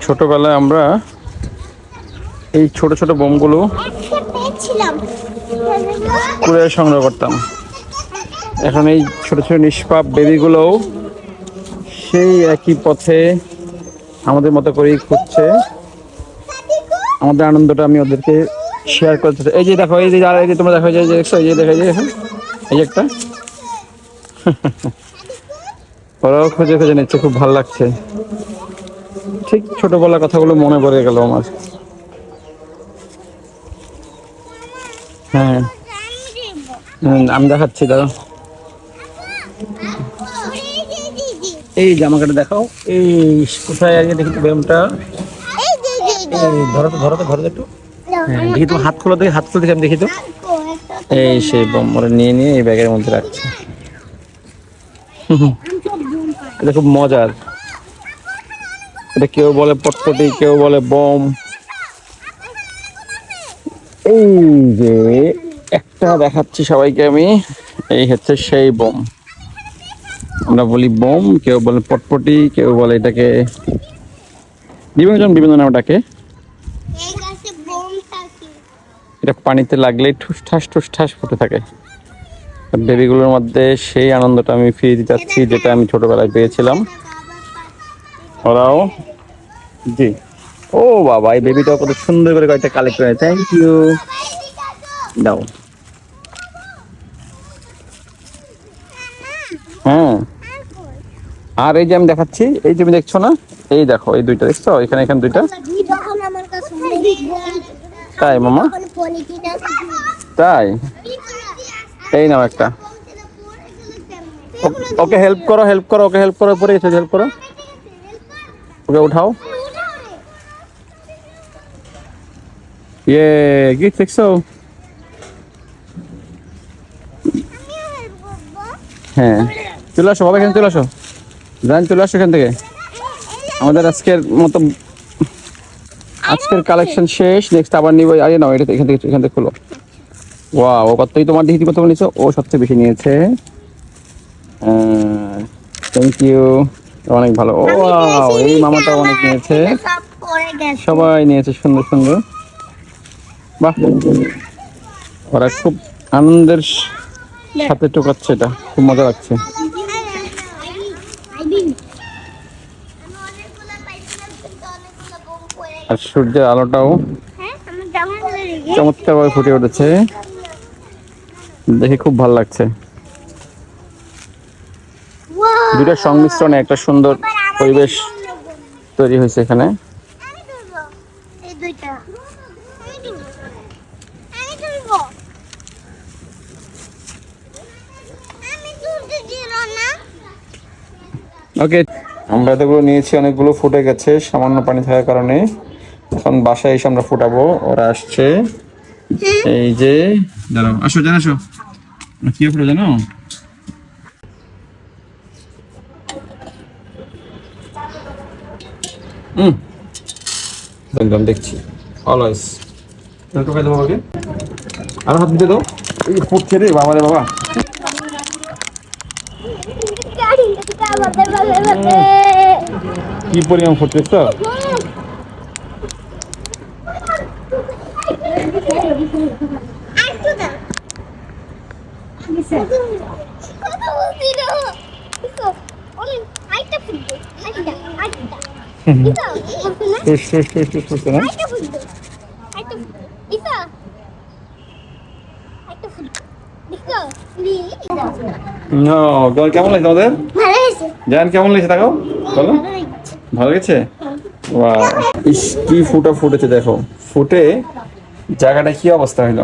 ছোটবেলায় আমরা এই ছোট ছোট বোমগুলো কুড়িয়ে সংগ্রহ করতাম। এখন এই ছোট ছোট নিষ্পাপ বেবিগুলোও সেই একই পথে আমাদের মতো করেই খুঁজছে। আমাদের আনন্দটা আমি ওদেরকে শেয়ার করতে চাই। এই যে দেখো, এই যে তোমরা দেখো, এই যে দেখছো, এই যে দেখো, এই একটা ওরাও খুঁজে খুঁজে নিচ্ছে, খুব ভালো লাগছে। ঠিক ছোটবেলার কথাগুলো মনে পড়ে গেল আমার। হ্যাঁ, আমি দেখাচ্ছি, দাদা এই জামাকাটা দেখাও। এই কোথায় আগে দেখি তো ব্যায়ামটা, ধরো তো ধরো তো ধরো তো একটু। হ্যাঁ দেখি, তো হাত খোলো, দেখি হাত খুলে দেখি, আমি দেখি তো। এই সেই বোম ওরা নিয়ে নিয়ে এই ব্যাগের মধ্যে রাখছে। এটা খুব মজার। এটা কেউ বলে পটপটি, কেউ বলে বোম। এই যে একটা দেখাচ্ছি সবাইকে আমি, এই হচ্ছে সেই বোম। আমরা বলি বোম, কেউ বলে পটপটি, কেউ বলে এটাকে বিভিন্ন জন বিভিন্ন নামে ডাকে। এটা পানিতে লাগলে ঠুস ঠাস ফুটে থাকে। বেবিগুলোর মধ্যে সেই আনন্দটা আমি ফিরে দিতে চাচ্ছি, যেটা আমি ছোটবেলায় পেয়েছিলাম। ওরাও জি, ও বাবা, এই বেবিটাও কত সুন্দর করে কয়েকটা কালেক্ট করে। থ্যাংক ইউ, দাও। হ্যাঁ, আর এই যে আমি দেখাচ্ছি, এই যে তুমি দেখছো না, এই দেখো, এই দুইটা দেখছো, এখানে এখানে দুইটা। তাই মামা, তাই এই নাও একটা। ওকে হেল্প করো, হেল্প করো, ওকে হেল্প করো, পরে গেছে, হেল্প করো, ওকে উঠাও। ইয়ে গিফট দেখছো? হ্যাঁ, চলে আসো বাবা, এখানে চলে আসো, জান চলে আসো এখান থেকে। আমাদের আজকের কালেকশন শেষ। নেক্সট আবার নিব। আরে নাও, এটা এখান থেকে খুলো। ওয়াও, ও কতই তোমার দেখি কত নিয়েছো, ও সবচেয়ে বেশি নিয়েছে। থ্যাংক ইউ, অনেক ভালো। ও ওয়াও, এই মামাটা অনেক নিয়েছে, সবাই নিয়েছে সুন্দর সুন্দর। বাহ, ওরা খুব আনন্দের সাথে টোকাচ্ছে, এটা খুব মজা লাগছে। আর সূর্যের আলোটাও চমৎকার ভাবে ফুটে উঠেছে, দেখে খুব ভালো লাগছে। দুটার সংমিশ্রণে একটা সুন্দর পরিবেশ তৈরি হয়েছে এখানে। ওকে, আমরা এতগুলো নিয়েছি, অনেকগুলো ফুটে গেছে সামান্য পানি থাকার কারণে। এখন বাসায় এসে আমরা ফুটাবো। ওরা আসছে, এই যে দাঁড়াও, আসো জানো, আসো কি ফুটে জানো? একদম দেখছি অলওয়েজ। টোকাই দেবো ওকে, আর হাত দিতে দাও। এই ফুটছে রে বাবা রে বাবা। কি পরিমাণ ফুটছে তো। কেমন লাগছে তোমাদের? জান কেমন লাগছে তাকাও, বলো। ভালো গেছে? কি ফুটা ফুটেছে দেখো, ফুটে জায়গাটা কি অবস্থা হইলো।